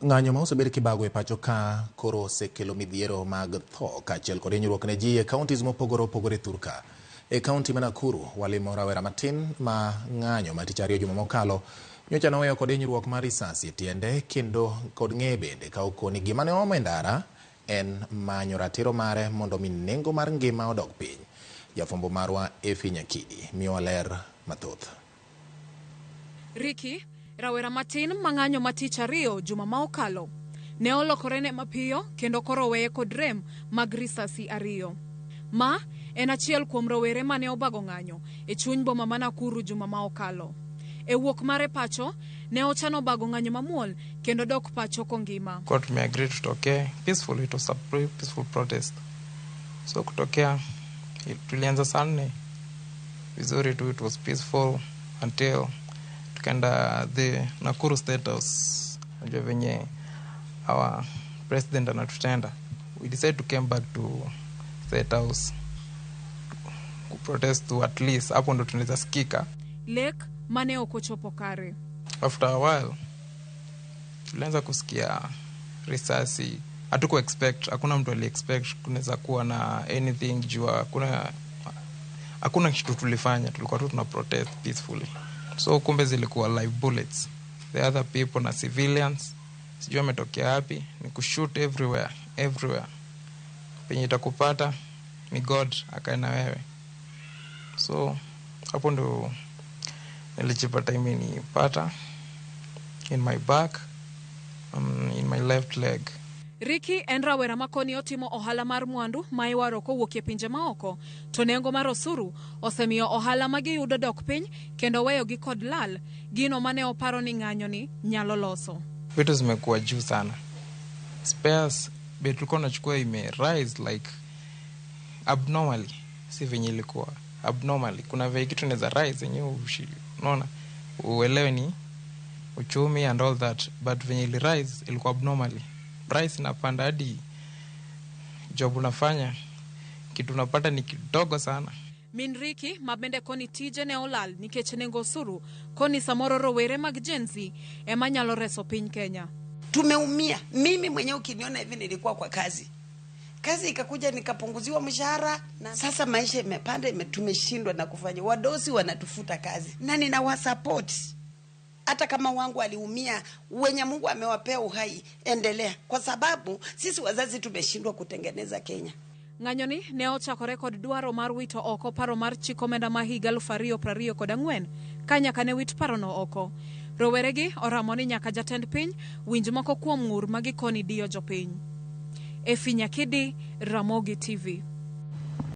Ng'anyo ma osebed kibago e pacho ka koro osekelo midhiero mag tho kaachiel kod hinyruok ne ji e kauntis mopogore opogore thurka. E kaunti ma Nakuru, walimo rawera matin ma ng'anyo ma tich ariyo juma mokalo nyocha noweyo kod hinyruok mar risasi e tiende kendo kod ng'eye bende ka okoni gima ne oomo e ndara en manyo ratiro mare mondo mi nengo mar ngima odog piny. Jafwambo marwa Efi Nyakidi miyowa ler mathoth. Ricky, rawera matin mang'anyo matich ariyo juma ma okalo ne olokore ne mapiyo kendo koro weye kod rem mag risasi ariyo. Ma en achiel kuom rowere mane obago ng'anyo e chuny boma ma Nakuru juma ma okalo. E wuok mare pacho ne ochano bago ng'anyo mamuol kendo dok pacho kongima. Court me agreed tutokea peaceful, it was a peaceful protest. So kutokea tulianza saa 4 vizuri tu, it was peaceful until tukaenda the Nakuru State House. Unajua venye our president anatutenda. We decided to come back to State House to protest to at least hapo ndo tunaweza sikika. Lake mane okochopo kare. After a while tulianza kusikia risasi. Hatuko expect, hakuna mtu ali expect kunaweza kuwa na anything jua hakuna kitu tulifanya, tulikuwa tu tuna protest peacefully. So kumbe zilikuwa live bullets. The other people na civilians sijui wametokea wapi, ni kushoot everywhere. Penye itakupata ni God akae na wewe. So hapo ndo nilijipata imenipata in my back, in my left leg. Ricky en rawera makoni otimo ohala mar mwandu ma iwaro kowuok e pinje maoko, to nengo mar osuru osemiyo ohala ma giyudo dok piny kendo weyo gi kod lal gino mane oparo ni ng'anyo ni nyalo loso. Vitu zimekuwa juu sana. Spares tulikuwa tunachukua ime rise like abnormally, si venye ilikuwa abnormally. Kuna vile kitu inaweza rise yenyewe unaona uelewe ni uchumi and all that, but venye ili rise ilikuwa abnormally. Price inapanda hadi job unafanya kitu unapata ni kidogo sana. Min Ricky mabende koni tije ne olal nikech nengo osuru koni samoro rowere mag Gen Z ema nyalo reso piny Kenya. Tumeumia. Mimi mwenyewe ukiniona hivi nilikuwa kwa kazi ikakuja nikapunguziwa mshahara, na sasa maisha imepanda, tumeshindwa na kufanya. Wadosi wanatufuta kazi na ninawasupport. Hata kama wangu aliumia, wenye Mungu amewapea uhai, endelea, kwa sababu sisi wazazi tumeshindwa kutengeneza Kenya. Ng'anyoni ne ochakore kod dwaro mar wito oko paro mar chik omenda ma higa 2024 ka nyaka ne wit parono oko. Roweregi oramo ni nyaka jatend piny winj moko kuom ng'ur ma gikoni diyo jopiny. Efi Nyakidi, Ramogi TV.